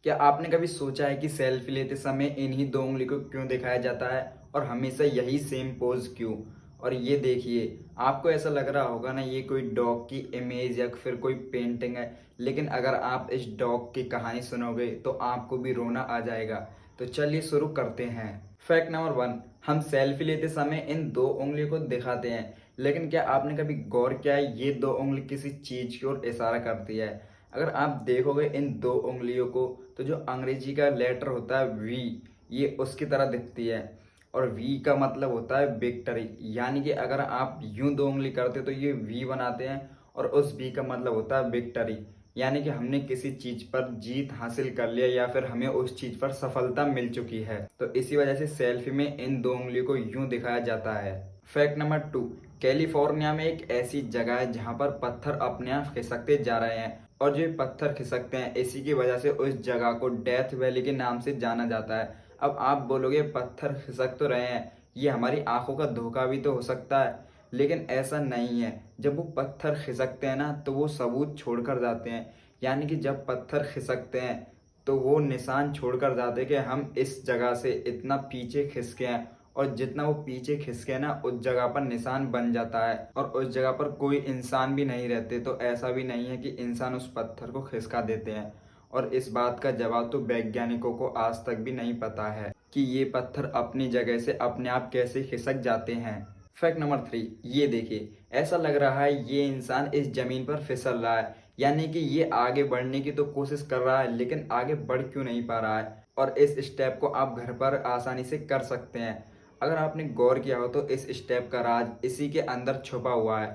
क्या आपने कभी सोचा है कि सेल्फी लेते समय इन्हीं दो उंगली को क्यों दिखाया जाता है और हमेशा यही सेम पोज क्यों? और ये देखिए, आपको ऐसा लग रहा होगा ना ये कोई डॉग की इमेज या फिर कोई पेंटिंग है, लेकिन अगर आप इस डॉग की कहानी सुनोगे तो आपको भी रोना आ जाएगा। तो चलिए शुरू करते हैं। फैक्ट नंबर 1, हम सेल्फी लेते समय इन दो उंगलियों को दिखाते हैं, लेकिन क्या आपने कभी गौर किया है ये दो उंगली किसी चीज की ओर इशारा करती है? अगर आप देखोगे इन दो उंगलियों को तो जो अंग्रेजी का लेटर होता है वी, ये उसकी तरह दिखती है। और वी का मतलब होता है विक्ट्री, यानी कि अगर आप यूं दो उंगली करते तो ये वी बनाते हैं। और उस वी का मतलब होता है विक्ट्री, यानी कि हमने किसी चीज पर जीत हासिल कर लिया या फिर हमें उस चीज पर सफलता मिल चुकी है। तो इसी वजह से सेल्फी में इन दो उंगलियों को यूं दिखाया जाता है। फैक्ट नंबर 2, कैलिफोर्निया में एक ऐसी जगह है जहां पर पत्थर अपने आप खिसकते जा रहे हैं। और जो ये पत्थर खिसकते हैं इसी की वजह से उस जगह को डेथ वैली के नाम से जाना जाता है। अब आप बोलोगे पत्थर खिसक तो रहे हैं, ये हमारी आंखों का धोखा भी तो हो सकता है, लेकिन ऐसा नहीं है। जब वो पत्थर खिसकते हैं ना तो वो सबूत छोड़कर जाते हैं, यानी कि जब पत्थर खिसकते हैं तो वो निशान छोड़कर जाते हैं कि हम इस जगह से इतना पीछे खिसके हैं। और जितना वो पीछे खिसके ना उस जगह पर निशान बन जाता है और उस जगह पर कोई इंसान भी नहीं रहते। तो ऐसा भी नहीं है कि इंसान उस पत्थर को खिसका देते हैं। और इस बात का जवाब तो वैज्ञानिकों को आज तक भी नहीं पता है कि ये पत्थर अपनी जगह से अपने आप कैसे खिसक जाते हैं। फैक्ट नंबर 3, ये देखिए, ऐसा लग रहा है ये इंसान इस जमीन पर फिसल रहा है, यानी कि ये आगे बढ़ने की तो कोशिश कर रहा है लेकिन आगे बढ़ क्यों नहीं पा रहा है। और इस स्टेप को आप घर पर आसानी से कर सकते हैं। अगर आपने गौर किया हो तो इस स्टेप का राज इसी के अंदर छुपा हुआ है।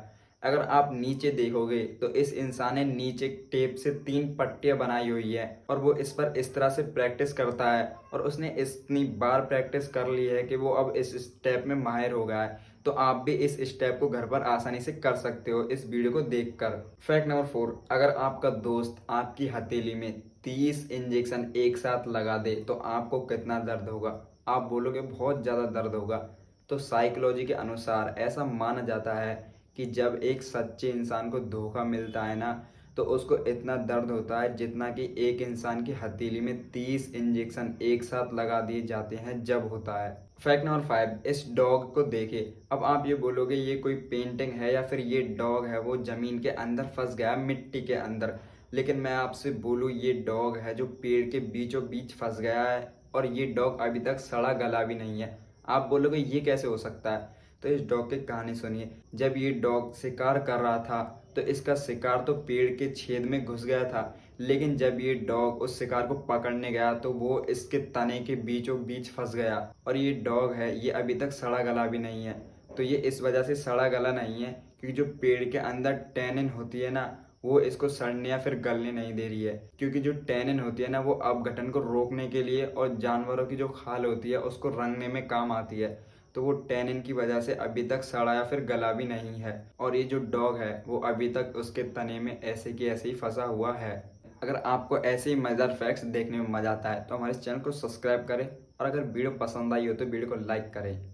अगर आप नीचे देखोगे तो इस इंसान ने नीचे टेप से 3 पट्टियां बनाई हुई है और वो इस पर इस तरह से प्रैक्टिस करता है। और उसने इतनी बार प्रैक्टिस कर ली है कि वो अब इस स्टेप में माहिर हो गया है। तो आप भी इस स्टेप को घर पर आसानी से कर सकते हो इस वीडियो को देखकर। फैक्ट नंबर 4, अगर आपका दोस्त आपकी हथेली में 30 इंजेक्शन एक साथ लगा दे तो आपको कितना दर्द होगा? आप बोलोगे बहुत ज़्यादा दर्द होगा। तो साइकोलॉजी के अनुसार ऐसा माना जाता है कि जब एक सच्चे इंसान को धोखा मिलता है ना तो उसको इतना दर्द होता है जितना कि एक इंसान की हथेली में 30 इंजेक्शन एक साथ लगा दिए जाते हैं जब होता है। फैक्ट नंबर 5, इस डॉग को देखे। अब आप ये बोलोगे ये कोई पेंटिंग है या फिर ये डॉग है वो जमीन के अंदर फंस गया मिट्टी के अंदर, लेकिन मैं आपसे बोलूँ ये डॉग है जो पेड़ के बीचों बीच फंस गया है। और ये डॉग अभी तक सड़ा गला भी नहीं है। आप बोलोगे ये कैसे हो सकता है? तो इस डॉग की कहानी सुनिए। जब ये डॉग शिकार कर रहा था तो इसका शिकार तो पेड़ के छेद में घुस गया था, लेकिन जब ये डॉग उस शिकार को पकड़ने गया तो वो इसके तने के बीचों बीच फंस गया। और ये डॉग है ये अभी तक सड़ा गला भी नहीं है। तो ये इस वजह से सड़ा गला नहीं है क्योंकि जो पेड़ के अंदर टैनिन होती है ना वो इसको सड़ने या फिर गलने नहीं दे रही है। क्योंकि जो टैनिन होती है ना वो अपघटन को रोकने के लिए और जानवरों की जो खाल होती है उसको रंगने में काम आती है। तो वो टैनिन की वजह से अभी तक सड़ा या फिर गला भी नहीं है। और ये जो डॉग है वो अभी तक उसके तने में ऐसे की ऐसे ही फंसा हुआ है। अगर आपको ऐसे ही मज़ेदार फैक्ट्स देखने में मज़ा आता है तो हमारे चैनल को सब्सक्राइब करें। और अगर वीडियो पसंद आई हो तो वीडियो को लाइक करें।